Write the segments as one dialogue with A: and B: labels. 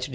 A: HD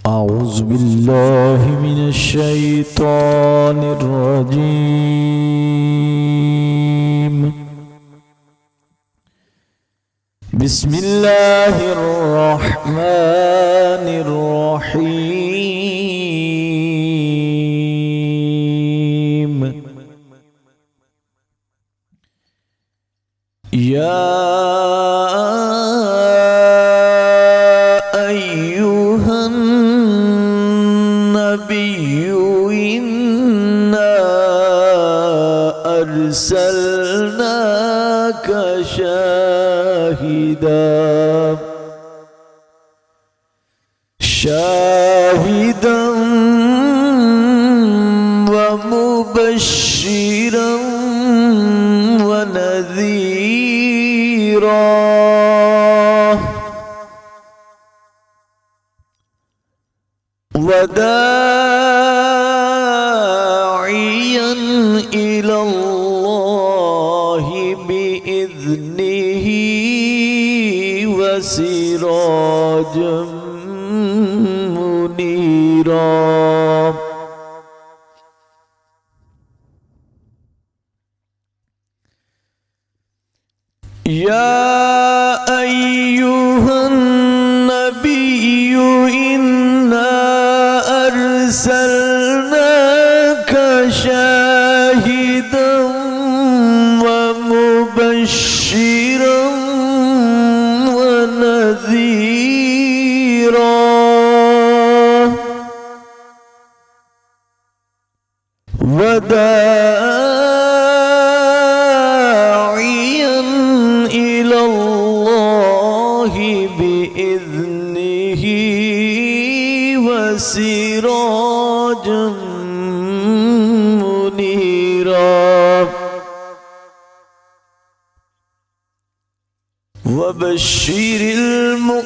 B: أعوذ بالله من الشيطان الرجيم. بسم الله الرحمن الرحيم. يا أرسلناك شاهدا ومبشرا ونذيرا وداعيا إلى الله بإذنه وسراجا منيرا. يا أيها النبي إنا أرسلناك شاهدا ومبشرا ونذيرا وداعيا إلى الله بإذنه وسراجا منيرا. وبشر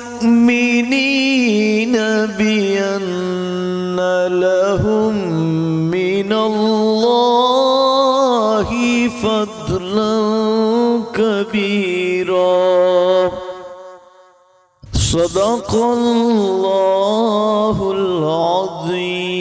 B: المؤمنين بأن لهم من الله فضلا كبيرا. صدق الله العظيم.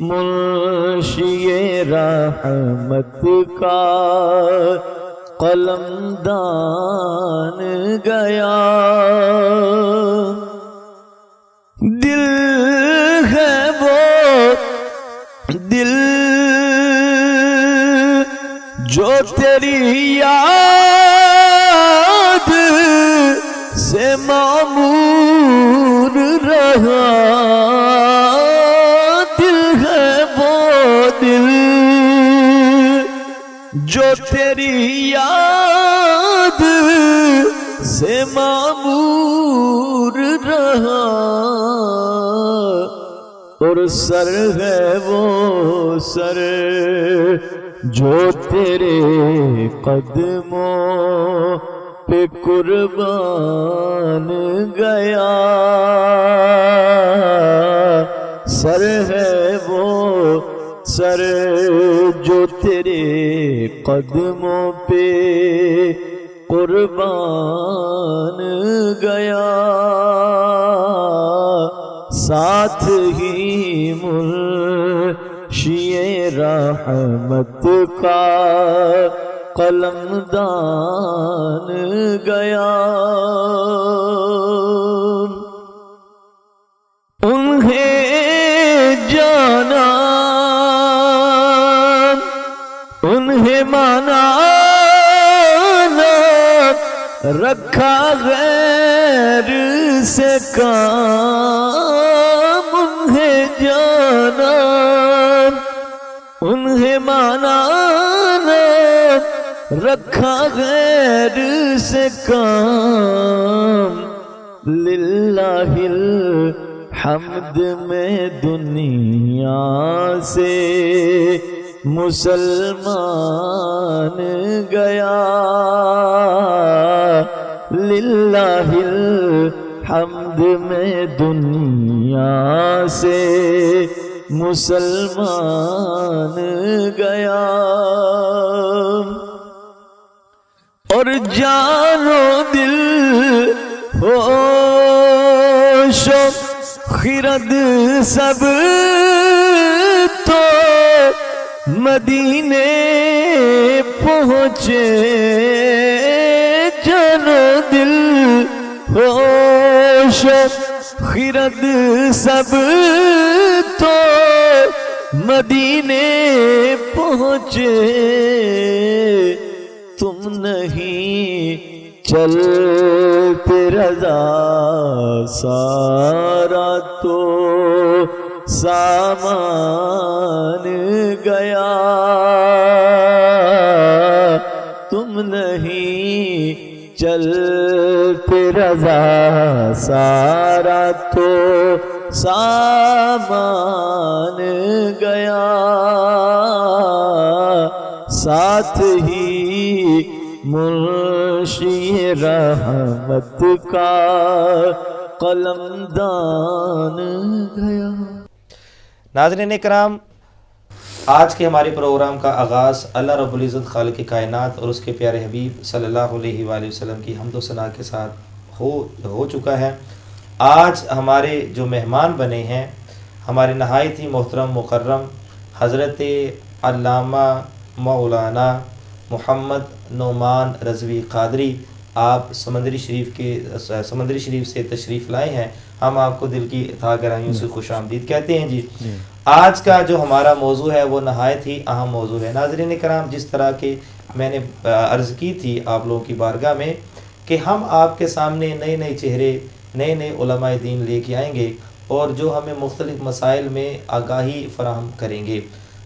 B: منشی رحمت کا قلم دان گیا دل ہے وہ دل جو تیری یاد سے معمور رہا دل ہے وہ دل جو تیری یاد سے معمور رہا اور سر ہے وہ سر جو تیرے قدموں پہ قربان گیا سر ہے وہ سر جو تیرے قدموں پہ قربان گیا ساتھ ہی منشی رحمت کا قلم دان گیا انہیں جانا انہیں مانا رکھا غیر سے کام انہیں جانا انہیں مانا رکھا غیر سے کام للہ الحمد میں دنیا سے مسلمان گیا للہ الحمد میں دنیا سے مسلمان گیا اور جان و دل ہوش و خرد سب تو مدینے پہنچے جان و دل ہوش و خرد سب تو مدینے پہنچے تم نہیں چلتے رضا سارا تو سامان گیا تم نہیں چلتے رضا سارا تو سامان گیا ساتھ ہی منشی رحمت کا قلم دان گیا۔
A: ناظرین کرام، آج کے ہمارے پروگرام کا آغاز اللہ رب العزت خالق کائنات اور اس کے پیارے حبیب صلی اللہ علیہ وآلہ وسلم کی حمد و ثنا کے ساتھ ہو چکا ہے۔ آج ہمارے جو مہمان بنے ہیں ہمارے نہایت ہی محترم مکرم حضرت علامہ مولانا محمد نعمان رضوی قادری، آپ سمندری شریف سے تشریف لائے ہیں۔ ہم آپ کو دل کی تہہ گہرائیوں سے خوش آمدید کہتے ہیں جی۔ آج کا جو ہمارا موضوع ہے وہ نہایت ہی اہم موضوع ہے۔ ناظرین کرام، جس طرح کہ میں نے عرض کی تھی آپ لوگوں کی بارگاہ میں کہ ہم آپ کے سامنے نئے نئے چہرے، نئے نئے علماء دین لے کے آئیں گے اور جو ہمیں مختلف مسائل میں آگاہی فراہم کریں گے۔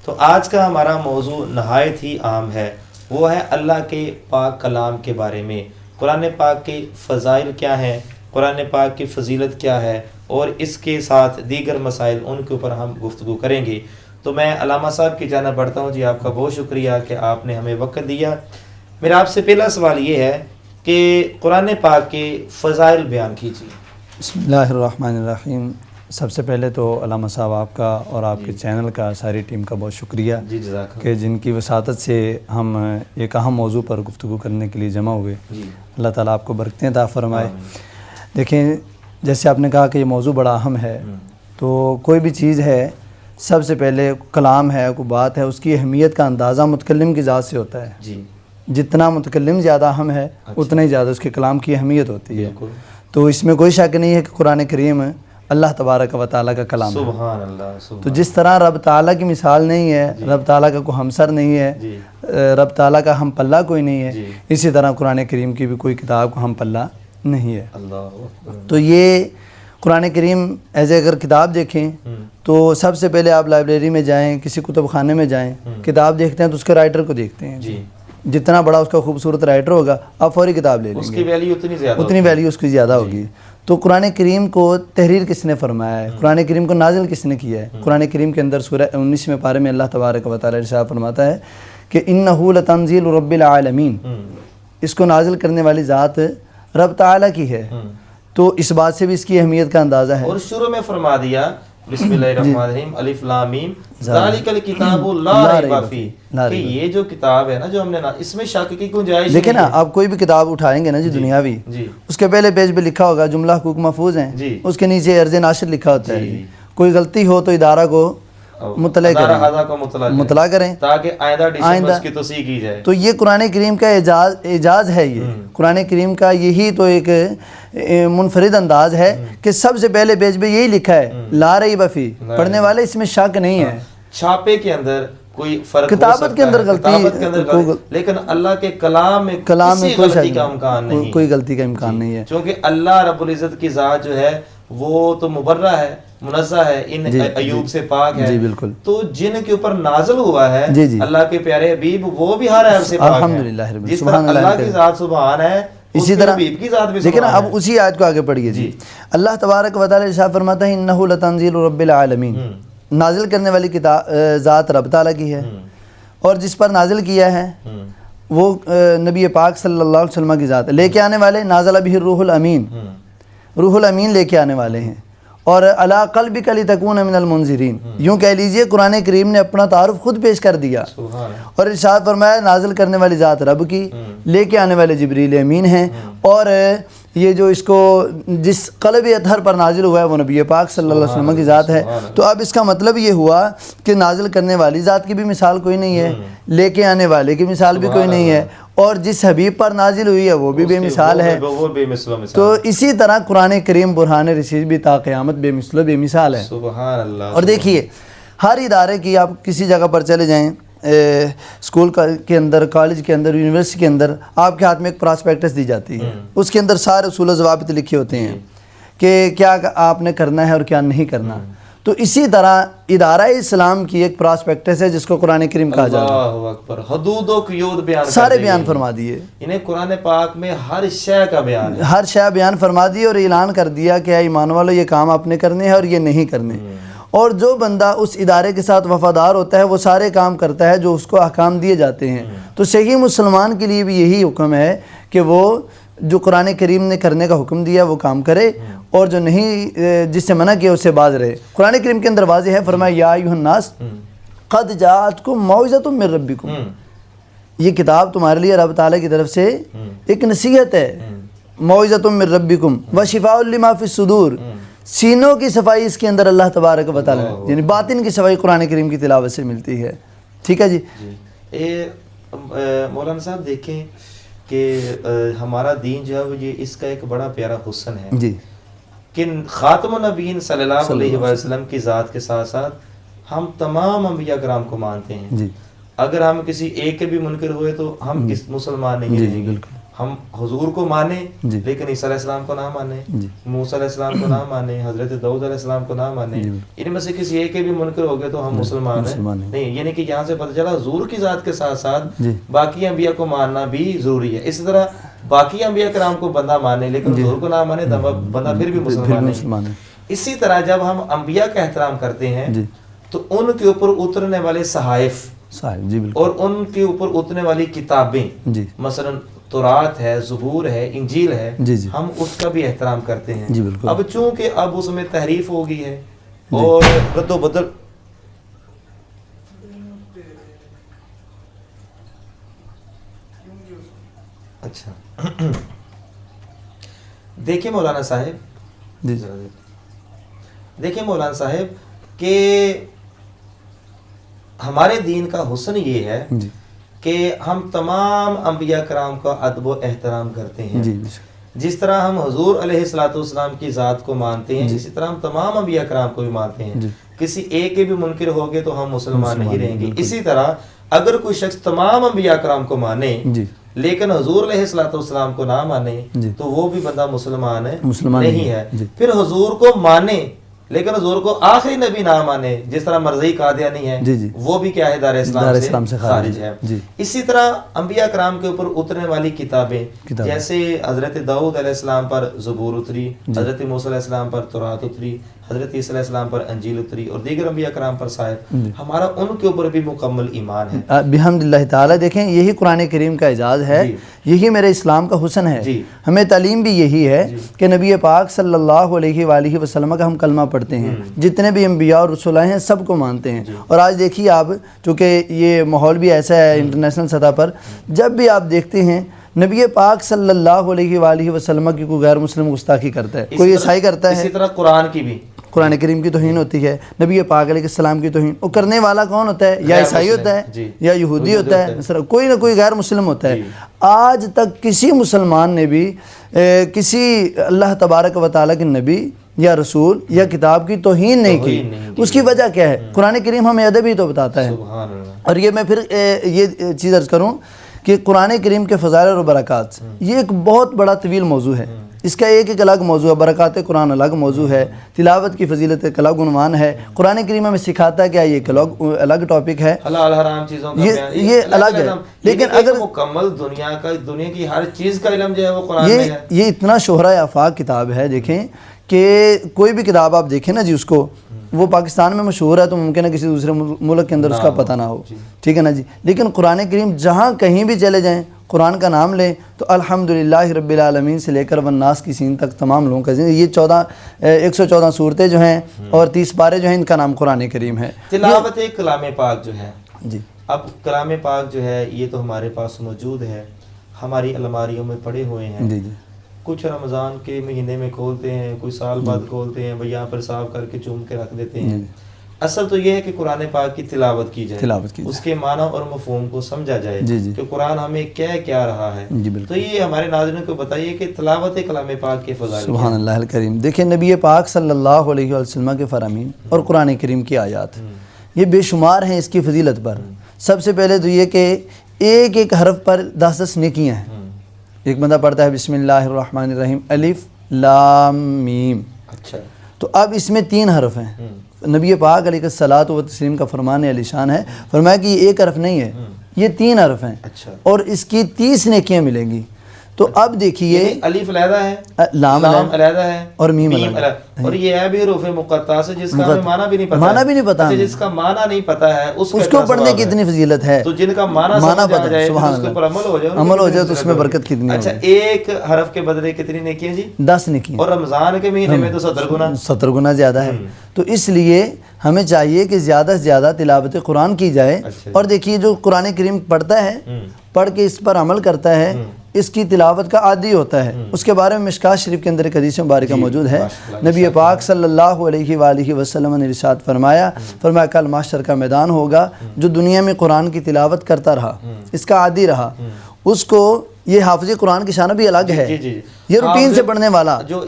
A: تو آج کا ہمارا موضوع نہایت ہی اہم ہے، وہ ہے اللہ کے پاک کلام کے بارے میں۔ قرآن پاک کے فضائل کیا ہیں، قرآن پاک کی فضیلت کیا ہے، اور اس کے ساتھ دیگر مسائل، ان کے اوپر ہم گفتگو کریں گے۔ تو میں علامہ صاحب کی جانب بڑھتا ہوں جی۔ آپ کا بہت شکریہ کہ آپ نے ہمیں وقت دیا۔ میرا آپ سے پہلا سوال یہ ہے کہ قرآن پاک کے فضائل بیان کیجیے۔
C: بسم اللہ الرحمن الرحیم۔ سب سے پہلے تو علامہ صاحب آپ کا اور آپ کے چینل کا، ساری ٹیم کا بہت شکریہ
A: جی، جزاک اللہ،
C: کہ جن کی وساطت سے ہم ایک اہم موضوع پر گفتگو کرنے کے لیے جمع ہوئے۔ اللہ تعالیٰ آپ کو برکتیں عطا فرمائے۔ دیکھیں، جیسے آپ نے کہا کہ یہ موضوع بڑا اہم ہے، تو کوئی بھی چیز ہے سب سے پہلے کلام ہے، کوئی بات ہے، اس کی اہمیت کا اندازہ متکلم کی ذات سے ہوتا ہے.
A: جی
C: جتنا متکلم زیادہ اہم ہے اتنا ہی زیادہ اس کے کلام کی اہمیت ہوتی ہے.
A: بالکل.
C: تو اس میں کوئی شک نہیں ہے کہ قرآن کریم اللہ تبارک و تعالیٰ کا کلام ہے.
A: سبحان اللہ. سبحان
C: تو جس طرح رب تعالیٰ کی مثال نہیں ہے، رب تعالیٰ کا کوئی ہمسر نہیں ہے،
A: جی
C: رب تعالیٰ کا ہم پلہ کوئی نہیں ہے،
A: جی.
C: اسی طرح قرآن کریم کی بھی کوئی کتاب کو ہم پلہ نہیں ہے.
A: اللہ اکبر.
C: تو یہ قرآن کریم ایز اگر کتاب دیکھیں تو سب سے پہلے آپ لائبریری میں جائیں، کسی کتب خانے میں جائیں، کتاب دیکھتے ہیں تو اس کے رائٹر کو دیکھتے ہیں.
A: جی
C: جتنا بڑا اس کا خوبصورت رائٹر ہوگا آپ فوری کتاب لے
A: اس
C: لیں
A: کی
C: گے،
A: ویلیو اتنی زیادہ
C: اتنی ویلیو اس کی زیادہ ہوگی. تو قرآن کریم کو تحریر کس نے فرمایا ہے، قرآن کریم کو نازل کس نے کیا ہے؟ قرآن کریم کے اندر سورہ 19ویں پارے میں اللہ تبارک و تعالیٰ ارشاد فرماتا ہے کہ انہ لتنزیل رب العالمین، اس کو نازل کرنے والی ذات رب تعالیٰ کی ہے. تو اس بات سے بھی اس کی اہمیت کا اندازہ ہے.
A: اور شروع میں فرما دیا بسم اللہ الرحمن الرحیم الف لام میم ذالک الکتاب لا ریب فیہ، کہ یہ جو کتاب ہے نا جو ہم نے اس میں شک کی گنجائش
C: دیکھیں نا، آپ کوئی بھی کتاب اٹھائیں گے نا جی دنیاوی،
A: جی
C: اس کے پہلے پیج پہ لکھا ہوگا جملہ حقوق محفوظ ہیں،
A: جی.
C: اس کے نیچے عرض ناشر لکھا ہوتا ہے.
A: جی.
C: کوئی غلطی ہو تو ادارہ کو مطلع
A: ادارہ
C: کریں،
A: اعضاء کو مطلع
C: کریں
A: تاکہ آئندہ ایڈیشن میں اس کی توسیع کی جائے.
C: تو یہ قرآن کریم کا اعجاز ہے. یہ قرآن کریم کا یہی تو ایک منفرد انداز ہے کہ سب سے پہلے پیج پہ یہی لکھا ہے لا ریب فیہ، پڑھنے والے اس میں شک نہیں ہے.
A: چھاپے کے اندر کوئی فرق ہو
C: کتابت کے اندر
A: سکتا ہے، کتابت کے اندر
C: غلطی،
A: غلطی، لیکن اللہ کے کلام میں
C: کلام میں
A: کسی
C: کوئی
A: غلطی
C: شک
A: کا امکان نہیں.
C: کوئی غلطی کا امکان نہیں ہے.
A: چونکہ اللہ رب العزت کی ذات جو ہے وہ تو مبرہ ہے، منزہ ہے، ان عیوب سے پاک ہے.
C: جی بالکل.
A: تو جن کے اوپر نازل ہوا ہے
C: جی جی
A: اللہ کے پیارے حبیب وہ بھی ہر عیب سے پاک ہے.
C: الحمدللہ رب
A: جس طرح اللہ کی ذات سبحان ہے
C: اسی طرح
A: حبیب کی ذات بھی
C: دیکھیں نا.
A: سبحان
C: اب اسی آیت کو آگے پڑھیے. جی اللہ تبارک و تعالیٰ ارشاد فرماتا ہے انہ لتنزیل رب العالمین، نازل کرنے والی کتاب ذات رب تعالیٰ کی ہے، اور جس پر نازل کیا ہے وہ نبی پاک صلی اللہ علیہ وسلم کی ذات ہے. لے کے آنے والے نازل بہ الروح الامین، روح الامین لے کے آنے والے ہیں. اور علی قلبک لتکون من المنذرین، یوں کہہ لیجئے قرآن کریم نے اپنا تعارف خود پیش کر دیا اور ارشاد فرمایا نازل کرنے والی ذات رب کی، لے کے آنے والے جبریل امین ہیں، اور یہ جو اس کو جس قلب اطہر پر نازل ہوا ہے وہ نبی پاک صلی اللہ علیہ وسلم کی ذات ہے. تو اب اس کا مطلب یہ ہوا کہ نازل کرنے والی ذات کی بھی مثال کوئی نہیں ہے، لے کے آنے والے کی مثال بھی کوئی نہیں ہے، اور جس حبیب پر نازل ہوئی ہے وہ بھی بے مثال ہے. تو اسی طرح قرآن کریم برہان رشید بھی تا قیامت بے مثل و بے مثال ہے.
A: سبحان اللہ.
C: اور دیکھیے ہر ادارے کی آپ کسی جگہ پر چلے جائیں، اسکول کے اندر، کالج کے اندر، یونیورسٹی کے اندر آپ کے ہاتھ میں ایک پراسپیکٹس دی جاتی ہے. اس کے اندر سارے اصول و ضوابط لکھے ہوتے ہیں کہ کیا آپ نے کرنا ہے اور کیا نہیں کرنا. تو اسی طرح ادارہ اسلام کی ایک پراسپیکٹس ہے جس کو قرآن کریم کہا جاتا ہے.
A: اللہ اکبر. حدود و قیود بیان
C: سارے بیان فرما دیے،
A: انہیں قرآن پاک میں ہر شے کا بیان ہے،
C: ہر شے بیان فرما دی اور اعلان کر دیا کہ اے ایمان والو یہ کام آپ نے کرنے ہیں اور یہ نہیں کرنے. اور جو بندہ اس ادارے کے ساتھ وفادار ہوتا ہے وہ سارے کام کرتا ہے جو اس کو احکام دیے جاتے ہیں. تو صحیح مسلمان کے لیے بھی یہی حکم ہے کہ وہ جو قرآن کریم نے کرنے کا حکم دیا وہ کام کرے، اور جو نہیں جس سے منع کیا اس سے باز رہے. قرآن کریم کے اندر واضح ہے، فرمایا یا ایھا الناس قد جاءتکم موعظۃ من ربکم، یہ کتاب تمہارے لیے رب تعالیٰ کی طرف سے ایک نصیحت ہے. موعظۃ من ربکم وشفاء لما فی الصدور، سینوں کی صفائی اس کے اندر اللہ تبارک و تعالیٰ یعنی باطن کی صفائی قرآن کریم کی تلاوت سے ملتی ہے. ٹھیک ہے جی.
A: مولانا صاحب دیکھیں کہ ہمارا دین جو ہے وہ یہ اس کا ایک بڑا پیارا حسن ہے
C: جی
A: کہ خاتم النبیین صلی اللہ علیہ وسلم کی ذات کے ساتھ ساتھ ہم تمام انبیاء کرام کو مانتے ہیں.
C: جی
A: اگر ہم کسی ایک کے بھی منکر ہوئے تو ہم کس مسلمان نہیں رہیں گے. ہم حضور کو مانیں لیکن عیسیٰ علیہ السلام کو نہ مانیں، موسیٰ علیہ السلام کو نہ مانیں، حضرت داؤد علیہ السلام کو نہ مانیں. ان میں سے کسی ایک کے بھی منکر ہو گئے تو ہم مسلمان ہیں نہیں. یعنی کہ یہاں سے پتہ چلا حضور کی ذات کے ساتھ ساتھ باقی انبیاء کو ماننا بھی ضروری ہے. اسی طرح باقی انبیاء کرام کو بندہ مانے لیکن حضور کو نہ مانے بندہ پھر بھی مسلمان نہیں. اسی طرح جب ہم انبیاء کا احترام کرتے ہیں تو ان کے اوپر اترنے والے صحائف اور ان کے اوپر اترنے والی کتابیں، مثلا تورات ہے، زبور ہے، انجیل ہے، ہم اس کا بھی احترام کرتے ہیں. اب چونکہ اب اس میں تحریف ہو گئی ہے اور رد و بدل، اچھا دیکھیں مولانا صاحب، دیکھیں مولانا صاحب کہ ہمارے دین کا حسن یہ ہے
C: جی
A: کہ ہم تمام انبیاء کرام کا ادب و احترام کرتے ہیں.
C: جی
A: جس طرح ہم حضور علیہ الصلوۃ والسلام کی ذات کو مانتے ہیں اسی طرح ہم تمام انبیاء کرام کو بھی مانتے ہیں. کسی ایک کے بھی منکر ہوگے تو ہم مسلمان نہیں رہیں گے. اسی طرح اگر کوئی شخص تمام انبیاء کرام کو مانے لیکن حضور علیہ الصلوۃ والسلام کو نہ مانے تو وہ بھی بندہ مسلمان نہیں ہے. پھر حضور کو مانے لیکن حضور کو آخری نبی نہ مانے، جس طرح مرزئی قادیانی ہے وہ بھی کیا ہے دار اسلام سے خارج ہے. اسی طرح انبیاء کرام کے اوپر اترنے والی کتابیں جیسے حضرت داؤد علیہ السلام پر زبور اتری، حضرت موسیٰ علیہ السلام پر تورات اتری، حضرت عیسیٰ علیہ السلام پر انجیل اتری اور دیگر انبیاء کرام پر صاحب ہمارا ان کے اوپر بھی مکمل ایمان ہے
C: بحمد اللہ تعالیٰ. دیکھیں یہی قرآن کریم کا اعزاز ہے، یہی میرے اسلام کا حسن ہے. ہمیں تعلیم بھی یہی ہے کہ نبی پاک صلی اللہ علیہ وآلہ وسلم کا ہم کلمہ پڑھتے ہیں، جتنے بھی انبیاء اور رسول ہیں سب کو مانتے ہیں. اور آج دیکھیے آپ، چونکہ یہ ماحول بھی ایسا ہے انٹرنیشنل سطح پر، جب بھی آپ دیکھتے ہیں نبی پاک صلی اللہ علیہ وآلہ وسلم کی کوئی غیر مسلم گستاخی کرتا ہے، کوئی عیسائی کرتا ہے،
A: اسی طرح قرآن کی بھی
C: قرآن کریم کی توہین ہوتی ہے، نبی پاک علیہ السلام کی توہین، وہ کرنے والا کون ہوتا ہے؟ یا عیسائی ہوتا ہے یا یہودی ہوتا ہے، کوئی نہ کوئی غیر مسلم ہوتا ہے. آج تک کسی مسلمان نے بھی کسی اللہ تبارک و تعالیٰ کے نبی یا رسول یا کتاب کی توہین نہیں کی. اس کی وجہ کیا ہے؟ قرآن کریم ہمیں ادب ہی تو بتاتا ہے. اور یہ میں پھر یہ چیز عرض کروں کہ قرآن کریم کے فضائل اور برکات یہ ایک بہت بڑا طویل موضوع ہے. اس کا ایک الگ موضوع ہے، برکات قرآن الگ موضوع ہے، تلاوت کی فضیلت ایک الگ عنوان ہے. قرآن کریم ہمیں سکھاتا ہے کہ یہ ایک الگ ٹاپک ہے،
A: حلال حرام چیزوں کا
C: یہ الگ ہے. لیکن اگر
A: مکمل دنیا کی ہر چیز کا علم جو ہے وہ قرآن میں ہے.
C: یہ اتنا شہرہ آفاق کتاب ہے. دیکھیں کہ کوئی بھی کتاب آپ دیکھیں نا جی، اس کو وہ پاکستان میں مشہور ہے تو ممکن ہے کسی دوسرے ملک کے اندر اس کا پتہ نہ ہو، ٹھیک ہے نا جی. لیکن قرآن کریم جہاں کہیں بھی چلے جائیں قرآن کا نام لیں تو الحمدللہ رب العالمین سے لے کر والناس کی سین تک تمام لوگوں کا یہ 114 صورتیں جو ہیں اور 30 پارے جو ہیں ان کا نام قرآن کریم ہے.
A: تلاوت کلام پاک جو ہے
C: جی،
A: اب کلام پاک جو ہے یہ تو ہمارے پاس موجود ہے، ہماری الماریوں میں پڑے ہوئے ہیں.
C: جی جی،
A: کچھ رمضان کے مہینے میں کھولتے ہیں، کوئی سال بعد کھولتے ہیں، یہاں پر صاف کر کے چوم کے رکھ دیتے ہیں. اصل تو یہ ہے کہ قرآن پاک کی تلاوت کی جائے، اس کے معنی اور مفہوم کو سمجھا جائے کہ قرآن ہمیں کیا رہا ہے. تو یہ ہمارے ناظرین کو بتائیے کہ تلاوت کلام پاک کے فضائل.
C: سبحان اللہ الکریم. دیکھیں نبی پاک صلی اللہ علیہ وسلم کے فرامین اور قرآن کریم کی آیات یہ بے شمار ہیں اس کی فضیلت پر. سب سے پہلے تو یہ کہ ایک ایک حرف پر 10 نیکیاں ہیں. ایک بندہ پڑھتا ہے بسم اللہ الرحمن الرحیم الف لام میم، اچھا، تو اب اس میں 3 حرف ہیں. نبی پاک علیہ الصلوۃ والتسلیم کا فرمان علی شان ہے، فرمایا کہ یہ ایک حرف نہیں ہے، یہ 3 حرف ہیں اور اس کی 30 نیکیاں ملیں گی. تو اب دیکھیے
A: الف علیحدہ ہے،
C: لام
A: علیحدہ ہے
C: اور میم علیحدہ،
A: اور یہ ہے بھی حروف مقطعہ سے جس کا ہمیں معنی بھی نہیں پتہ، جس کا معنی نہیں پتہ ہے اس کو
C: پڑھنے کی اتنی فضیلت ہے.
A: تو جن کا معنی پتہ ہے اس کے اوپر عمل ہو جائے
C: تو اس میں برکت کتنی ہے.
A: اچھا، ایک حرف کے بدلے کتنی نیکیاں جی؟
C: 10 نیکیاں.
A: اور رمضان کے مہینے میں تو 70
C: گنا زیادہ ہے. تو اس لیے ہمیں چاہیے کہ زیادہ سے زیادہ تلاوت قرآن کی جائے. اور دیکھیے جو قرآن کریم پڑھتا ہے، پڑھ کے اس پر عمل کرتا ہے، اس کی تلاوت کا عادی ہوتا ہے. اس کے بارے میں مشکات شریف کے اندر ایک حدیث مبارکہ موجود ہے. نبی پاک صلی اللہ علیہ وآلہ وسلم نے ارشاد فرمایا کل محشر کا میدان ہوگا، جو دنیا میں قرآن کی تلاوت کرتا رہا، اس کا عادی رہا، اس کو یہ حافظ قرآن کی شان بھی الگ ہے. یہ روٹین سے پڑھنے والا
A: جو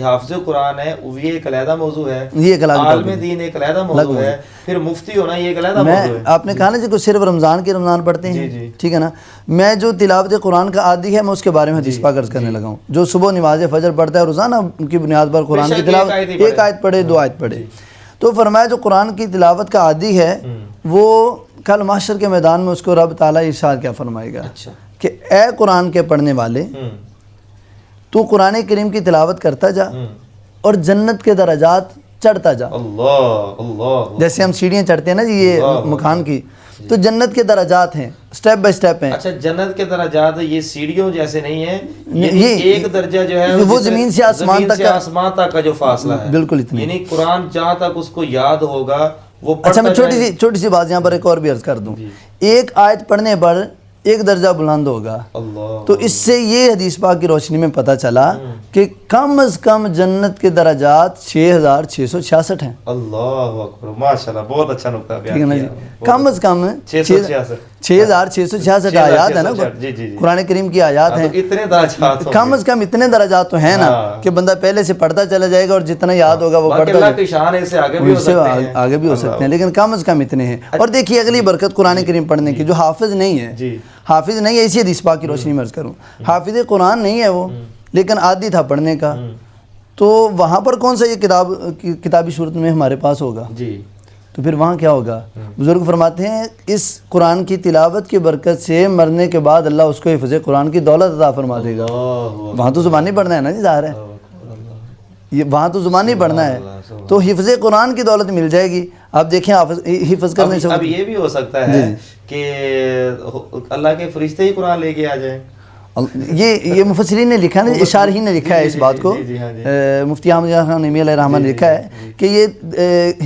A: حافظ قرآن ہے وہ ایک علیحدہ موضوع ہے،
C: یہ ایک الگ
A: عالم دین ایک علیحدہ موضوع ہے، پھر مفتی ہونا یہ ایک علیحدہ موضوع ہے.
C: آپ نے کہا نا جی کو صرف رمضان پڑھتے ہیں، ٹھیک ہے نا. میں جو تلاوت قرآن کا عادی ہے میں اس کے بارے میں حدیث پاک عرض کرنے لگا ہوں. جو صبح نماز فجر پڑھتا ہے روزانہ ان کی بنیاد پر قرآن کی تلاوت ایک آیت پڑھے 2 آیت پڑھے، تو فرمایا جو قرآن کی تلاوت کا عادی ہے وہ کل محشر کے میدان میں اس کو رب تعالیٰ ارشاد کیا فرمائے گا کہ اے قرآن کے پڑھنے والے، تو قرآن کریم کی تلاوت کرتا جا اور جنت کے درجات چڑھتا جا. جیسے ہم سیڑھیاں چڑھتے ہیں نا جی یہ مکان کی، تو جنت کے درجات ہیں، سٹیپ بائی سٹیپ ہیں.
A: اچھا، جنت کے درجات یہ سیڑھیوں جیسے نہیں ہیں، یہ ایک درجہ جو ہے
C: وہ زمین سے آسمان
A: تک کا جو فاصلہ ہے،
C: بالکل اتنا.
A: یعنی قرآن جہاں تک اس کو یاد ہوگا وہ.
C: اچھا، میں چھوٹی سی بات یہاں پر ایک اور بھی عرض کر دوں. ایک آیت پڑھنے پر 1 درجہ بلند ہوگا. تو اس سے یہ حدیث پاک کی روشنی میں پتہ چلا کہ کم از کم جنت کے درجات 6666 ہیں.
A: اللہ اکبر، ماشاءاللہ، بہت اچھا نقطہ
C: ٹھیک ہے
A: بیان
C: نا جی.
A: کیا.
C: کم از کم 6666 آیات ہیں نا. قرآن کریم کی آیات ہیں.
A: اتنے درجات
C: کم از کم اتنے درجات تو ہیں نا کہ بندہ پہلے سے پڑھتا چلا جائے گا اور جتنا یاد ہوگا وہ پڑھتا
A: اللہ کی شان ہے، اس سے آگے بھی ہو
C: اس سے
A: سکتے ہیں،
C: آگے بھی ہو سکتے ہیں، لیکن کم از کم اتنے ہیں. اور دیکھیے اگلی برکت قرآن کریم پڑھنے کی، جو حافظ نہیں ہے، حافظ نہیں ہے، اسی حدیث پاک کی روشنی میں عرض کروں، حافظ قرآن نہیں ہے وہ، لیکن عادی تھا پڑھنے کا، تو وہاں پر کون سا یہ کتابی صورت میں ہمارے پاس ہوگا؟
A: جی.
C: تو پھر وہاں کیا ہوگا؟ بزرگ فرماتے ہیں اس قرآن کی تلاوت کی برکت سے مرنے کے بعد اللہ اس کو حفظ قرآن کی دولت عطا فرما دے گا. وہاں تو زبانی پڑھنا ہے نا جی، ظاہر ہے یہ وہاں تو زبانی پڑھنا ہے، تو حفظ قرآن کی دولت مل جائے گی. آپ دیکھیں حفظ کرنے سے
A: اب یہ بھی ہو سکتا ہے کہ اللہ کے فرشتے ہی قرآن لے کے آ جائیں.
C: یہ مفسرین نے لکھا ہے، شارحین نے لکھا ہے اس بات کو. مفتی احمد خان نعیمی علیہ الرحمہ نے لکھا ہے کہ یہ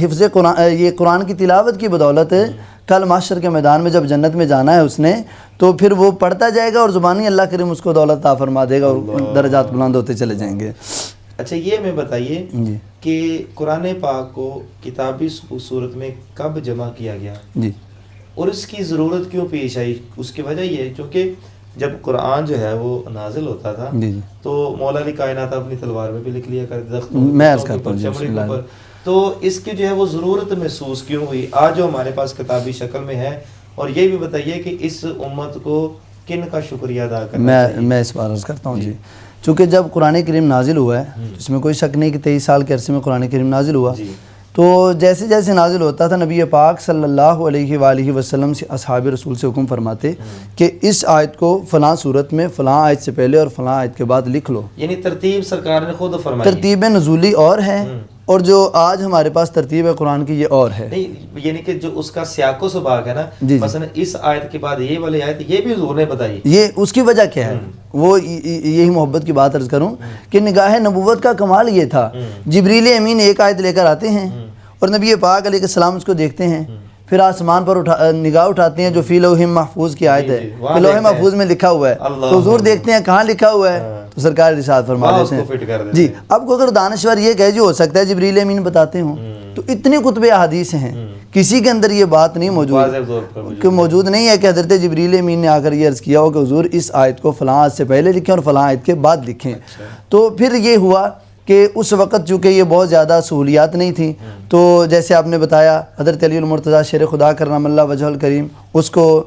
C: حفظ قرآن، یہ قرآن کی تلاوت کی بدولت کل محشر کے میدان میں جب جنت میں جانا ہے اس نے، تو پھر وہ پڑھتا جائے گا اور زبانی اللہ کریم اس کو دولت عطا فرما دے گا اور درجات بلند ہوتے چلے جائیں گے.
A: اچھا یہ میں بتائیے کہ قرآن پاک کو کتابی صورت میں کب جمع کیا گیا
C: جی،
A: اور اس کی ضرورت کیوں پیش آئی؟ اس کی وجہ یہ ہے کیونکہ جب قرآن جو ہے وہ نازل ہوتا تھا تو مولا علی کائنات اپنی تلوار میں بھی لکھ لیا کرتے،
C: میں عرض کرتا ہوں،
A: تو اس کی جو ہے وہ ضرورت محسوس کیوں ہوئی آج جو ہمارے پاس کتابی شکل میں ہے؟ اور یہ بھی بتائیے کہ اس امت کو کن کا شکریہ ادا کرنا چاہیے؟
C: میں اس بار عرض کرتا ہوں جی. چونکہ جب قرآن کریم نازل ہوا ہے، اس میں کوئی شک نہیں کہ 23 سال کے عرصے میں قرآن کریم نازل ہوا، تو جیسے جیسے نازل ہوتا تھا نبی پاک صلی اللہ علیہ وآلہ وسلم سے اصحاب رسول سے حکم فرماتے کہ اس آیت کو فلاں صورت میں فلاں آیت سے پہلے اور فلاں آیت کے بعد لکھ لو.
A: یعنی ترتیب سرکار نے خود فرمائی.
C: ترتیب نزولی اور ہے اور جو آج ہمارے پاس ترتیب ہے قرآن کی یہ اور ہے.
A: نہیں یعنی کہ جو اس کا سیاق و سباق ہے نا، مثلا اس آیت کے بعد یہ والی آیت، یہ بھی حضور نے بتائی.
C: یہ اس کی وجہ کیا ہے؟ وہ یہی محبت کی بات عرض کروں کہ نگاہ نبوت کا کمال یہ تھا، جبریل امین ایک آیت لے کر آتے ہیں اور نبی پاک علیہ السلام اس کو دیکھتے ہیں، پھر آسمان پر نگاہ اٹھاتے ہیں جو فی لوح محفوظ کی آیت ہے، فی لوح محفوظ میں لکھا ہوا ہے، تو حضور دیکھتے ہیں کہاں لکھا ہوا ہے، تو سرکار ارشاد فرما دیتے ہیں. جی اب کو اگر دانشور یہ کہے جی ہو سکتا ہے جبریل امین بتاتے ہوں، تو اتنے کتب احادیث ہیں کسی کے اندر یہ بات نہیں موجود نہیں ہے کہ حضرت جبریل امین نے آ کر یہ عرض کیا ہو کہ حضور اس آیت کو فلاں آیت سے پہلے لکھیں اور فلاں آیت کے بعد لکھیں. تو پھر یہ ہوا کہ اس وقت چونکہ یہ بہت زیادہ سہولیات نہیں تھیں، تو جیسے آپ نے بتایا حضرت علی المرتضیٰ شیر خدا کرم اللہ وجہ الکریم اس کو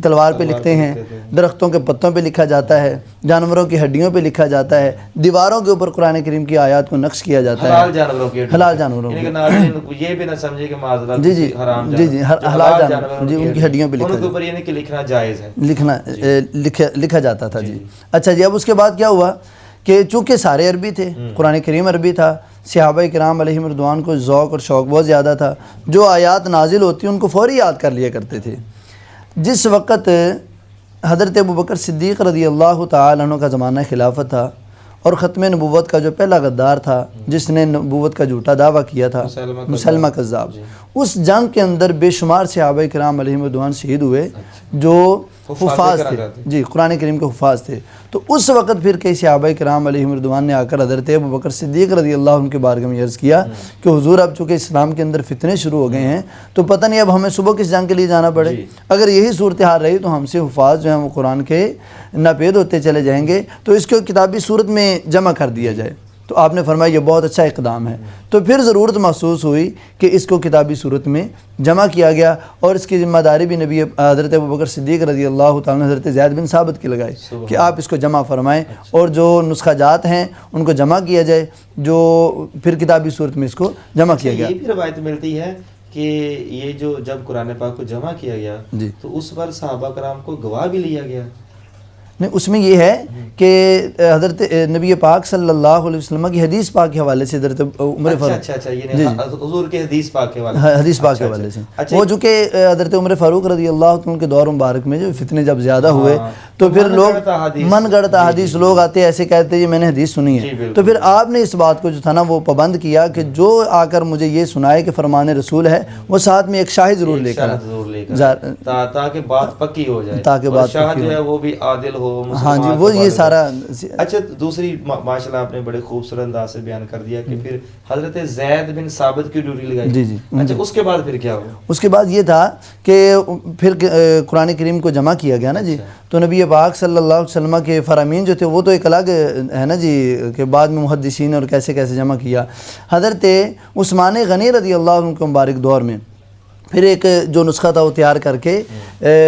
C: تلوار پہ لکھتے ہیں، درختوں کے پتوں پہ لکھا جاتا ہے، جانوروں کی ہڈیوں پہ لکھا جاتا ہے، دیواروں کے اوپر قرآن کریم کی آیات کو نقش کیا جاتا ہے، حلال جانوروں
A: کی، یہ بھی نہ سمجھے کہ معذرت
C: جی جی جی جی حلال جانور جی ان کی ہڈیوں پہ
A: لکھنا جائز ہے،
C: لکھا جاتا تھا. جی اچھا جی اب اس کے بعد کیا ہوا کہ چونکہ سارے عربی تھے، قرآن کریم عربی تھا، صحابہ کرام علیہم رضوان کو ذوق اور شوق بہت زیادہ تھا، جو آیات نازل ہوتی ان کو فوری یاد کر لیا کرتے تھے. جس وقت حضرت ابوبکر صدیق رضی اللہ تعالی عنہ کا زمانہ خلافت تھا اور ختم نبوت کا جو پہلا غدار تھا جس نے نبوت کا جھوٹا دعویٰ کیا تھا، مسلمہ کذاب، اس جنگ کے اندر بے شمار صحابہ کرام علیہم رضوان شہید ہوئے جو حفاظ تھے، جی قرآن کریم کے حفاظ تھے. تو اس وقت پھر کئی صحابہ کرام علیہم رضوان نے آ کر حضرت ابوبکر صدیق رضی اللہ عنہ کے بارگاہ میں عرض کیا کہ حضور اب چونکہ اسلام کے اندر فتنے شروع ہو گئے ہیں تو پتہ نہیں اب ہمیں صبح کس جنگ کے لیے جانا پڑے، اگر یہی صورتحال رہی تو ہم سے حفاظ جو ہیں وہ قرآن کے ناپید ہوتے چلے جائیں گے، تو اس کو کتابی صورت میں جمع کر دیا جائے. تو آپ نے فرمایا یہ بہت اچھا اقدام ہے. تو پھر ضرورت محسوس ہوئی کہ اس کو کتابی صورت میں جمع کیا گیا اور اس کی ذمہ داری بھی نبی حضرت ابوبکر صدیق رضی اللہ تعالیٰ نے حضرت زید بن ثابت کی لگائی کہ آپ اس کو جمع فرمائیں اور جو نسخہ جات ہیں ان کو جمع کیا جائے، جو پھر کتابی صورت میں اس کو جمع کیا گیا.
A: یہ بھی روایت ملتی ہے کہ یہ جو جب قرآن پاک کو جمع کیا گیا تو اس پر صحابہ کرام کو گواہ بھی لیا گیا.
C: نہیں اس میں یہ ہے کہ حضرت نبی پاک صلی اللہ علیہ وسلم کی حدیث پاک کے حوالے سے حضرت عمر فاروق
A: حضور کے حدیث پاک کے
C: حوالے سے وہ جو کہ حضرت عمر فاروق رضی اللہ عنہ کے دور مبارک میں جو فتنے جب زیادہ ہوئے تو پھر لوگ من گڑت احادیث لوگ آتے ایسے کہتے ہیں یہ میں نے حدیث سنی ہے، تو پھر آپ نے اس بات کو جو تھا نا وہ پابند کیا کہ جو آ کر مجھے یہ سنائے کہ فرمان رسول ہے وہ ساتھ میں ایک شاہد ضرور لے کر
A: تاکہ بات پکی ہو جائے،
C: تاکہ بات
A: شاہد جو ہے وہ بھی عادل ہو
C: ہاں جی وہ یہ سارا.
A: اچھا دوسری ماشاءاللہ آپ نے بڑے خوبصورت انداز سے بیان کر دیا کہ پھر حضرت زید بن ثابت کی ڈیوٹی لگائی.
C: جی جی.
A: اچھا اس کے بعد پھر کیا ہوا؟
C: اس کے بعد یہ تھا کہ پھر قرآن کریم کو جمع کیا گیا نا جی. تو نبی پاک صلی اللہ علیہ وسلم کے فرامین جو تھے وہ تو ایک الگ ہے نا جی کہ بعد میں محدثین اور کیسے کیسے جمع کیا. حضرت عثمان غنی رضی اللہ عنہ کے مبارک دور میں پھر ایک جو نسخہ تھا وہ تیار کر کے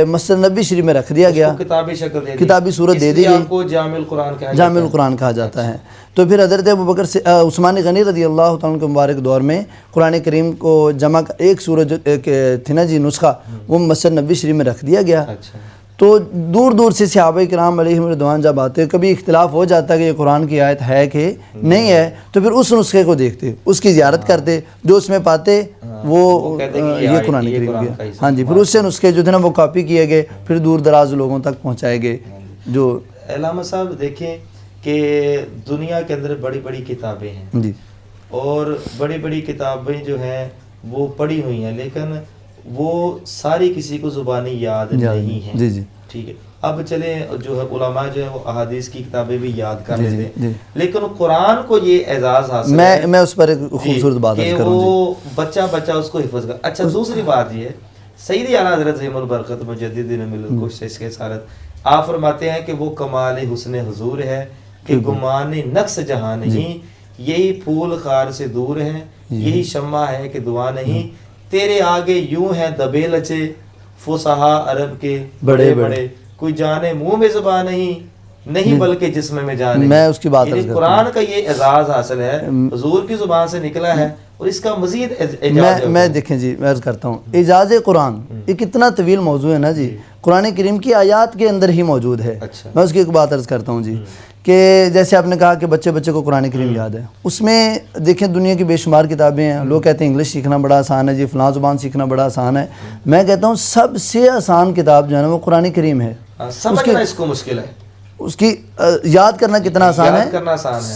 C: مسجد نبی شریف میں رکھ دیا گیا.
A: کتابی شکل دے دی,
C: کتابی صورت دے دی گئی,
A: آپ کو جامع القرآن کہا
C: جامع القرآن کہا جاتا ہے. تو پھر حضرت ابوبکر سے عثمان غنی رضی اللہ تعالیٰ کے مبارک دور میں قرآن کریم کو جمع ایک صورت جو تھی نا جی نسخہ وہ مسجد نبی شریف میں رکھ دیا گیا. تو دور دور سے صحابہ کرام علیہم رضوان جب آتے, کبھی اختلاف ہو جاتا کہ یہ قرآن کی آیت ہے کہ نہیں ہے, تو پھر اس نسخے کو دیکھتے, اس کی زیارت کرتے, جو اس میں پاتے وہ یہ قرآن کریم کیا. ہاں جی, پھر اس سے نسخے جو تھے نا وہ کاپی کیے گئے, پھر دور دراز لوگوں تک پہنچائے گئے. جو
A: علامہ صاحب دیکھیں کہ دنیا کے اندر بڑی بڑی کتابیں ہیں
C: جی,
A: اور بڑی بڑی کتابیں جو ہیں وہ پڑھی ہوئی ہیں, لیکن وہ ساری کسی کو زبانی یاد نہیں ہیں.
C: جی جی
A: ٹھیک ہے, اب چلیں جو ہے علماء جو ہیں وہ احادیث کی کتابیں بھی یاد کر لیتے ہیں, لیکن قرآن کو یہ اعزاز حاصل ہے
C: میں اس پر ایک خوبصورت بات
A: کہ وہ بچہ بچہ اس کو حفظ کر. اچھا دوسری بات یہ ہے, سیدی اعلیٰ حضرت زیم البرکت مجدد ملت اس کے سارت آپ فرماتے ہیں کہ وہ کمال حسن حضور ہے کہ گمان نقص جہاں نہیں, یہی پھول خار سے دور ہے, یہی شمع ہے کہ دعا نہیں, تیرے آگے یوں ہیں دبے لچے فصحا عرب کے بڑے بڑے, کوئی جانے منہ میں زبان نہیں بلکہ جسم میں جان.
C: میں اس کی بات
A: یعنی قرآن کا یہ اعزاز حاصل ہے, حضور کی زبان سے نکلا ہے, اور اس کا مزید اعجاز
C: میں دیکھیں جی میں عرض کرتا ہوں, اعجاز قرآن ایک اتنا طویل موضوع ہے نا جی, قرآن کریم کی آیات کے اندر ہی موجود ہے. میں اس کی ایک بات عرض کرتا ہوں جی کہ جیسے آپ نے کہا کہ بچے بچے کو قرآن کریم یاد ہے, اس میں دیکھیں دنیا کی بے شمار کتابیں ہیں. لوگ کہتے ہیں انگلش سیکھنا بڑا آسان ہے جی, فلاں زبان سیکھنا بڑا آسان ہے. میں کہتا ہوں سب سے آسان کتاب جو ہے نا وہ قرآن کریم ہے.
A: سمجھنا اس کو مشکل ہے,
C: اس کی یاد کرنا کتنا آسان ہے.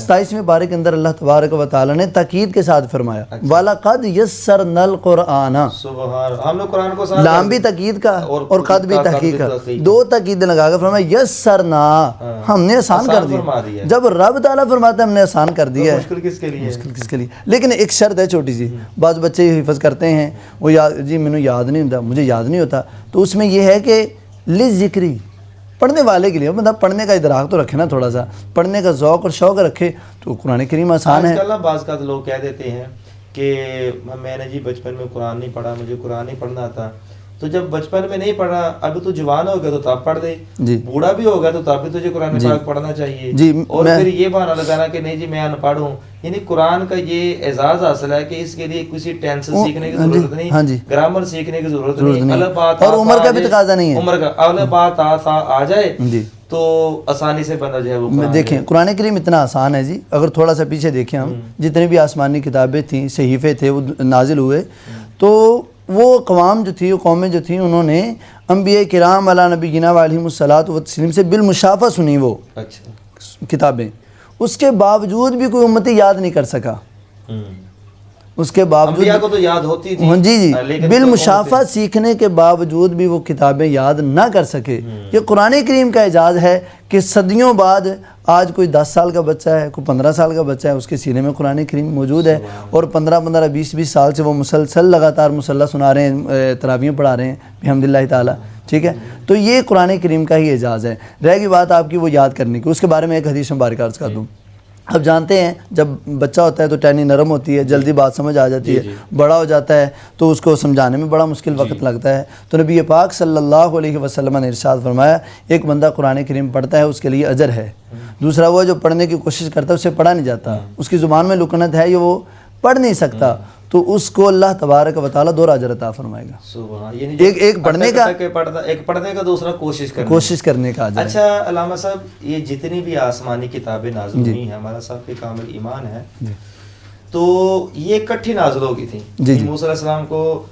C: 27ویں پارے کے اندر اللہ تبارک و تعالی نے تاکید کے ساتھ فرمایا وَلَقَدْ يَسَّرْنَا الْقُرْآنَ,
A: ہم نے قرآن کو
C: لام بھی تاکید کا اور قد بھی تحقیق کا, دو تاکید لگا کر فرمایا یسرنا, ہم نے آسان کر دیا. جب رب تعالیٰ فرماتا ہے ہم نے آسان کر دیا ہے,
A: مشکل کس کے لیے؟
C: مشکل کس کے لیے؟ لیکن ایک شرط ہے چھوٹی سی. بعض بچے حفظ کرتے ہیں وہ جی مجھے یاد نہیں ہوتا, مجھے یاد نہیں ہوتا, تو اس میں یہ ہے کہ لِذِکْرِ, پڑھنے والے کے لیے مطلب پڑھنے کا ادراک تو رکھے نا, تھوڑا سا پڑھنے کا ذوق اور شوق رکھے, تو قرآن کریم آسان ہے.
A: بعض کا لوگ کہہ دیتے ہیں کہ میں نے جی بچپن میں قرآن نہیں پڑھا, مجھے قرآن نہیں پڑھنا تھا. تو جب بچپن میں نہیں پڑھا, اب تو جوان ہو گیا تو تب پڑھ دے, بوڑھا بھی ہوگا تو تب بھی تجھے قرآن پاک پڑھنا چاہیے. اور پھر یہ بہانہ لگانا کہ نہیں جی میں ان پڑھ ہوں. یعنی قرآن کا یہ اعزاز حاصل ہے کہ اس کے لیے کسی ٹینس سیکھنے کی ضرورت نہیں, گرامر سیکھنے کی ضرورت نہیں,
C: اور عمر کا بھی تقاضا نہیں ہے.
A: عمر کا اول بات آ جائے تو آسانی سے بندہ جو ہے وہ
C: دیکھیں قرآن کریم اتنا آسان ہے جی. اگر تھوڑا سا پیچھے دیکھیں ہم, جتنے بھی آسمانی کتابیں تھیں, صحیفے تھے وہ نازل ہوئے, تو وہ اقوام جو تھی, وہ قومیں جو تھیں, انہوں نے انبیاء کرام علی نبینا علیہم الصلاۃ والتسلیم سے بالمشافہ سنی وہ کتابیں. اس کے باوجود بھی کوئی امتی یاد نہیں کر سکا. اس کے باوجود
A: انبیاء کو تو یاد ہوتی تھی,
C: جی جی بالمشافہ سیکھنے کے باوجود بھی وہ کتابیں یاد نہ کر سکے. یہ قرآن کریم کا اعجاز ہے کہ صدیوں بعد آج کوئی 10 سال کا بچہ ہے, کوئی 15 سال کا بچہ ہے, اس کے سینے میں قرآن کریم موجود ہے, اور 15 20 سال سے وہ مسلسل لگاتار مصلی سنا رہے ہیں, تراویح پڑھا رہے ہیں بحمداللہ تعالیٰ. ٹھیک ہے, تو یہ قرآن کریم کا ہی اعجاز ہے. رہ گئی بات آپ کی وہ یاد کرنے کی, اس کے بارے میں ایک حدیث مبارکہ عرض کر دوں. اب جانتے ہیں جب بچہ ہوتا ہے تو ٹہنی نرم ہوتی ہے, جلدی بات سمجھ آ جاتی ہے. بڑا ہو جاتا ہے تو اس کو سمجھانے میں بڑا مشکل وقت لگتا ہے. تو نبی پاک صلی اللہ علیہ وسلم نے ارشاد فرمایا, ایک بندہ قرآن کریم پڑھتا ہے اس کے لیے اجر ہے. دوسرا وہ جو پڑھنے کی کوشش کرتا ہے اسے پڑھا نہیں جاتا, اس کی زبان میں لکنت ہے, یہ وہ پڑھ نہیں سکتا, تو اس کو اللہ تبارک و تعالیٰ 2 اجر عطا فرمائے گا. ایک پڑھنے کا,
A: ایک پڑھنے کا, دوسرا
C: کوشش کرنے کا.
A: اچھا علامہ صاحب, یہ جتنی بھی آسمانی کتابیں نازل ہوئی ہیں, ہمارا صاحب پہ کامل ایمان ہے, تو یہ اکٹھی نازل ہو گئی تھی. موسیٰ علیہ السلام کو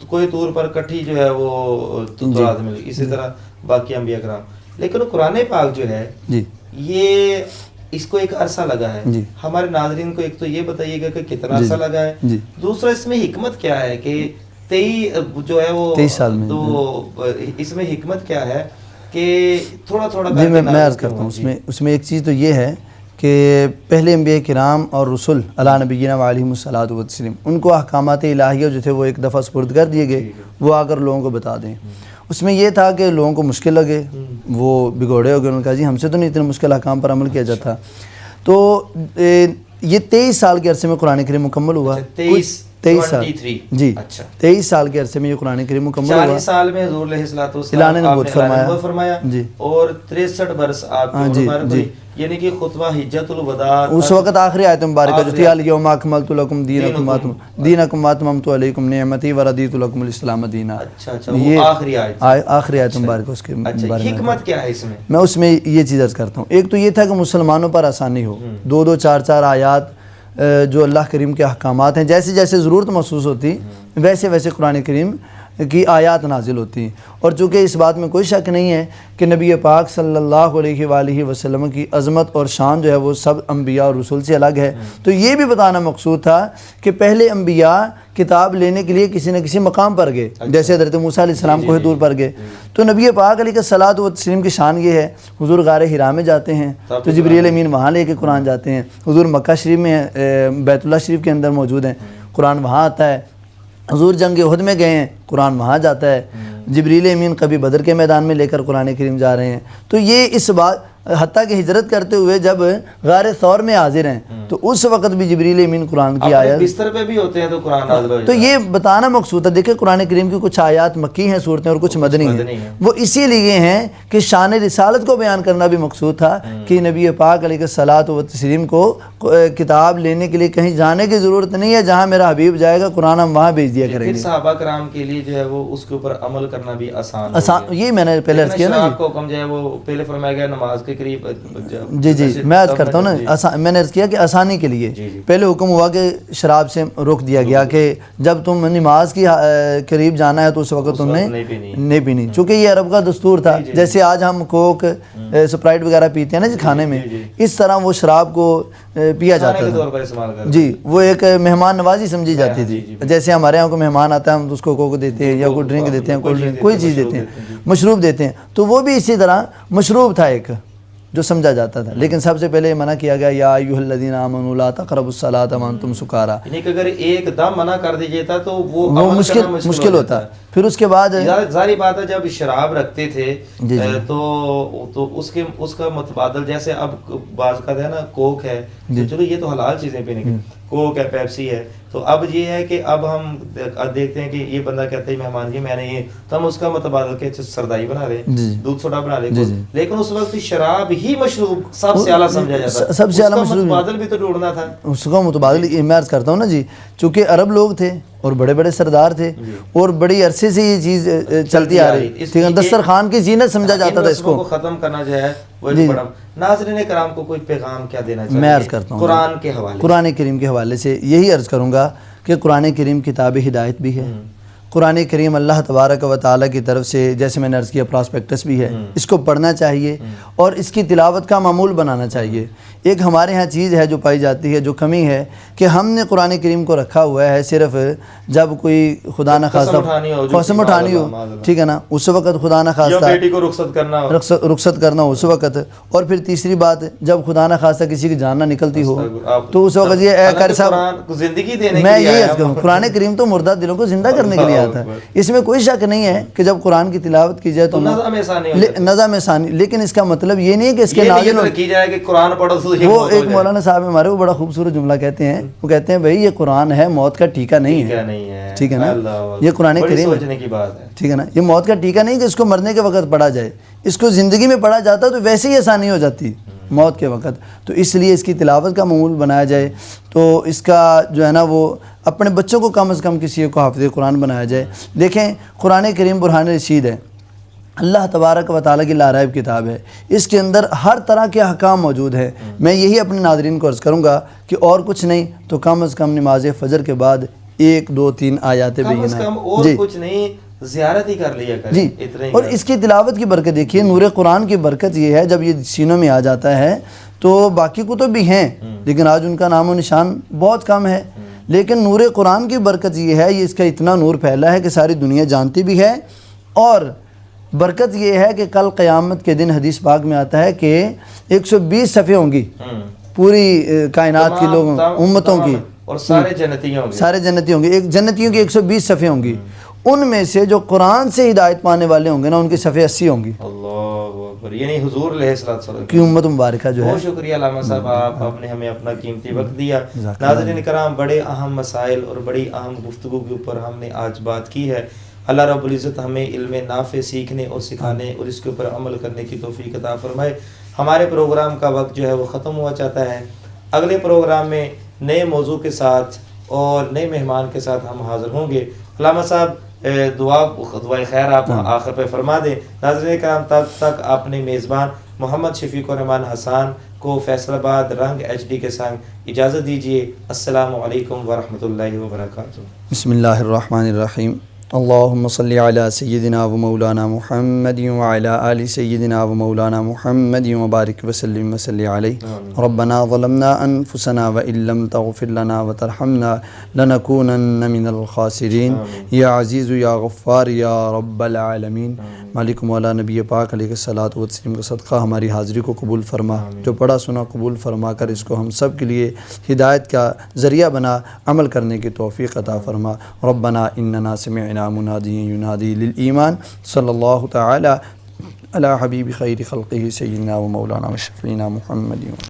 A: کوئی طور پر اکٹھی جو ہے وہ تورات ملی, اسی طرح باقی انبیاء کرام. لیکن قرآن پاک جو ہے یہ اس کو ایک عرصہ لگا ہے. ہمارے ناظرین کو ایک تو یہ بتائیے گا کہ کتنا عرصہ لگا ہے, دوسرا اس میں حکمت کیا ہے کہ 23 جو ہے وہ
C: 23 سال میں,
A: تو اس میں حکمت کیا ہے کہ تھوڑا تھوڑا
C: جی میں عرض کرتا ہوں اس میں ایک چیز تو یہ ہے کہ پہلے انبیاء کرام اور رسول علی نبینا علیہ الصلاۃ والتسلیم ان کو احکامات الہیہ جو تھے وہ ایک دفعہ سپرد کر دیے گئے، وہ آ کر لوگوں کو بتا دیں۔ اس میں یہ تھا کہ لوگوں کو مشکل لگے، وہ بگوڑے ہو گئے، انہوں نے کہا جی ہم سے تو نہیں اتنے مشکل احکام پر عمل کیا جاتا۔ تو یہ 23 سال کے عرصے میں قرآن کریم مکمل ہوا۔ 23 سال، جی 23 سال کے عرصے میں یہ قرآن کریم مکمل ہوا۔
A: 40 سال میں حضور علیہ الصلوۃ
C: اعلان نبوت
A: فرمایا
C: جی،
A: اور 63 برس آپ کی عمر ہوئی، یعنی کہ خطبہ حجت الوداع
C: اس وقت آخری آیت مبارکہ جو تھی الیوم اکملت لکم دینکم واتممت علیکم نعمتی ورضیت لکم الاسلام دینا۔
A: اچھا وہ
C: آخری آیت مبارکہ اس کے بارے میں
A: حکمت کیا ہے اس میں
C: اس میں یہ چیز عرض کرتا ہوں۔ ایک تو یہ تھا کہ مسلمانوں پر آسانی ہو، 2 4 آیات جو اللہ کریم کے احکامات ہیں، جیسے جیسے ضرورت محسوس ہوتی ویسے ویسے قرآن کریم کی آیات نازل ہوتی ہیں۔ اور چونکہ اس بات میں کوئی شک نہیں ہے کہ نبی پاک صلی اللہ علیہ وآلہ وسلم کی عظمت اور شان جو ہے وہ سب انبیاء اور رسول سے الگ ہے، تو یہ بھی بتانا مقصود تھا کہ پہلے انبیاء کتاب لینے کے لیے کسی نہ کسی مقام پر گئے، جیسے حضرت موسیٰ علیہ السلام کوہ طور پر گئے، تو نبی پاک علیہ الصلوۃ والتسلیم کی شان یہ ہے، حضور غار حرا میں جاتے ہیں تو جبریل امین وہاں لے کے قرآن جاتے ہیں، حضور مکہ شریف میں بیت اللہ شریف کے اندر موجود ہیں، قرآن وہاں آتا ہے، حضور جنگ احد میں گئے ہیں، قرآن وہاں جاتا ہے، جبریل امین کبھی بدر کے میدان میں لے کر قرآن کریم جا رہے ہیں۔ تو یہ اس بات حتیٰ کہ ہجرت کرتے ہوئے جب غار ثور میں حاضر ہیں تو اس وقت بھی جبریل امین قرآن کی آیات
A: بستر پہ بھی ہوتے ہیں تو قرآن نازل ہو جاتا ہے۔
C: تو یہ بتانا مقصود ہے۔ دیکھیں قرآن کریم کی کچھ آیات مکی ہیں صورتیں اور کچھ مدنی ہیں، وہ اسی لیے ہیں کہ شان رسالت کو بیان کرنا بھی مقصود تھا کہ نبی پاک علیہ الصلوۃ والتسلیم کو کتاب لینے کے لیے کہیں جانے کی ضرورت نہیں ہے، جہاں میرا حبیب جائے گا قرآن ہم وہاں بھیج دیا کریں گے۔
A: پھر صحابہ کرام کے لیے جو ہے وہ اس کے اوپر عمل کرنا بھی آسان،
C: یہ میں نے پہلے عرض کیا نا،
A: آپ کو حکم جو ہے وہ پہلے فرمایا گیا نماز کے قریب۔
C: جی میں عرض کرتا ہوں نا، میں نے عرض کیا کہ آسانی کے لیے پہلے حکم ہوا کہ شراب سے روک دیا گیا کہ جب تم نماز کی قریب جانا ہے تو اس وقت تم نے نہیں پینی، چونکہ یہ عرب کا دستور تھا۔ جیسے آج ہم کوک سپرائٹ وغیرہ پیتے ہیں نا جی کھانے میں، اس طرح وہ شراب کو پیا جاتا تھا جی، وہ ایک مہمان نوازی سمجھی جاتی تھی۔ جیسے ہمارے یہاں کو مہمان آتا ہے ہم اس کو کوک دیتے ہیں یا کوئی ڈرنک دیتے ہیں، کوئی چیز دیتے ہیں، مشروب دیتے ہیں، تو وہ بھی اسی طرح مشروب تھا ایک جو سمجھا جاتا تھا۔ لیکن سب سے پہلے منع کیا گیا یا ایھا الذین آمنوا لا تقربوا الصلاۃ وانتم سکارا،
A: یعنی کہ اگر ایک دم منع کر دیجیے تھا تو وہ
C: مشکل ہوتا۔ پھر اس کے بعد
A: ظاہری بات ہے جب شراب رکھتے تھے تو اس کا متبادل، جیسے اب بعض کا ہے نا کوک ہے، چلو یہ تو حلال چیزیں پینے کی، کوک ہے، پیپسی ہے، تو اب یہ ہے کہ اب ہم دیکھتے ہیں کہ یہ بندہ کہتا ہے مہمان جی میں نے یہ، تو ہم اس کا متبادل کے سردائی بنا رہے، دودھ سوڈا بنا رہے، لیکن اس وقت شراب ہی مشروب سب سے اعلیٰ سمجھا جاتا،
C: سب سے اعلیٰ مشروب،
A: متبادل بھی تو ڈھونڈنا تھا
C: اس کا متبادل۔ میں عرض کرتا ہوں نا جی، چونکہ عرب لوگ تھے اور بڑے بڑے سردار تھے اور بڑی عرصے سے یہ چیز چلتی آ رہی، دسترخوان کی زینت سمجھا جاتا تھا اس کو
A: ختم کرنا جو ہے وہ بڑا۔ ناظرین کرام کو کوئی پیغام کیا دینا چاہیے؟
C: میں عرض کرتا ہوں
A: قرآن کے حوالے،
C: قرآن کریم کے حوالے سے یہی عرض کروں گا کہ قرآن کریم کتاب ہدایت بھی ہے، قرآن کریم اللہ تبارک و تعالیٰ کی طرف سے جیسے میں نے عرض کیا پراسپیکٹس بھی ہے، اس کو پڑھنا چاہیے اور اس کی تلاوت کا معمول بنانا چاہیے۔ ایک ہمارے ہاں چیز ہے جو پائی جاتی ہے، جو کمی ہے کہ ہم نے قرآن کریم کو رکھا ہوا ہے صرف جب کوئی خدا نہ خواستہ قسم اٹھانی ہو، ٹھیک ہے نا، اس وقت خدا نہ خواستہ
A: بیٹی کو
C: رخصت کرنا ہو اس وقت، اور پھر تیسری بات جب خدا نہ خواستہ کسی کی جان نہ نکلتی ہو تو اس وقت یہ اے قاری صاحب
A: زندگی دینے،
C: میں یہ عرض کروں قرآن کریم تو مردہ دلوں کو زندہ کرنے کے لیے آتا ہے، اس میں کوئی شک نہیں ہے کہ جب قرآن کی تلاوت کی جائے تو نظم ثانی، لیکن اس کا مطلب یہ نہیں ہے کہ اس کے نازل
A: کی جائے کہ قرآن پڑھو۔
C: وہ ایک مولانا صاحب ہمارے وہ بڑا خوبصورت جملہ کہتے ہیں، وہ کہتے ہیں بھائی یہ قرآن ہے، موت کا ٹیکہ نہیں ہے، ٹھیک ہے نا، یہ قرآن کریم ٹھیک ہے نا، یہ موت کا ٹیکہ نہیں کہ اس کو مرنے کے وقت پڑھا جائے، اس کو زندگی میں پڑھا جاتا تو ویسے ہی آسانی ہو جاتی موت کے وقت، تو اس لیے اس کی تلاوت کا معمول بنایا جائے، تو اس کا جو ہے نا وہ اپنے بچوں کو کم از کم کسی کو حافظ قرآن بنایا جائے۔ دیکھیں قرآن کریم برہان رشید ہے، اللہ تبارک و تعالیٰ کی لاریب کتاب ہے، اس کے اندر ہر طرح کے احکام موجود ہیں۔ میں یہی اپنے ناظرین کو عرض کروں گا کہ اور کچھ نہیں تو کم از کم نماز فجر کے بعد 1 2 3 آیات بینہ
A: جی کچھ نہیں زیارت ہی کر لیا کریں
C: جی، اور اس کی تلاوت کی برکت دیکھیے، نور قرآن کی برکت یہ ہے جب یہ سینوں میں آ جاتا ہے تو باقی کتب بھی ہیں لیکن آج ان کا نام و نشان بہت کم ہے، لیکن نور قرآن کی برکت یہ ہے، یہ اس کا اتنا نور پھیلا ہے کہ ساری دنیا جانتی بھی ہے، اور برکت یہ ہے کہ کل قیامت کے دن حدیث پاک میں آتا ہے کہ 120 صفحے ہوں گی پوری کائنات کے لوگوں امتوں کی،
A: اور سارے جنتی ہوں گے،
C: سارے جنتی ہوں گے، ایک جنتیوں کی 120 صفحے ہوں گی، ان میں سے جو قرآن سے ہدایت پانے والے ہوں گے نا ان کی صفحے 80 ہوں گی،
A: اللہ اکبر، یعنی حضور علیہ السلام
C: کی امت مبارکہ جو ہے۔
A: بہت شکریہ علامہ صاحب، آپ نے ہمیں اپنا قیمتی وقت دیا۔ ناظرین کرام، بڑے اہم مسائل اور بڑی اہم گفتگو کے اوپر ہم نے آج بات کی ہے۔ اللہ رب العزت ہمیں علم نافع سیکھنے اور سکھانے اور اس کے اوپر عمل کرنے کی توفیق عطا فرمائے۔ ہمارے پروگرام کا وقت جو ہے وہ ختم ہوا چاہتا ہے۔ اگلے پروگرام میں نئے موضوع کے ساتھ اور نئے مہمان کے ساتھ ہم حاضر ہوں گے۔ علامہ صاحب دعائے خیر آپ آخر پہ فرما دیں۔ ناظرین کرام، تب تک اپنے میزبان محمد شفیق الرحمان حسان کو فیصل آباد رنگ HD کے سنگ اجازت دیجیے۔ السلام علیکم ورحمۃ اللہ وبرکاتہ۔
C: بسم اللہ الرحمن الرحیم۔ اللہم صلی علی سیدنا و مولانا محمد وعلی آل سیدنا و مولانا محمد وبارک وسلم وصلی علیہ۔ ربنا ظلمنا انفسنا وان لم تغفر لنا وترحمنا لنکونن من الخاسرین۔ یا عزیز یا غفار یا رب العالمین۔ مالک مولا نبی پاک علیہ الصلوۃ والتسلیم کا صدقہ ہماری حاضری کو قبول فرما، جو پڑھا سنا قبول فرما کر اس کو ہم سب کے لیے ہدایت کا ذریعہ بنا، عمل کرنے کی توفیق عطا فرما۔ ربنا اننا سمعنا منادی ینادی للایمان۔ صلی اللہ تعالی علی حبیب خیر خلقہ سیدنا و مولانا و شفیعنا محمد۔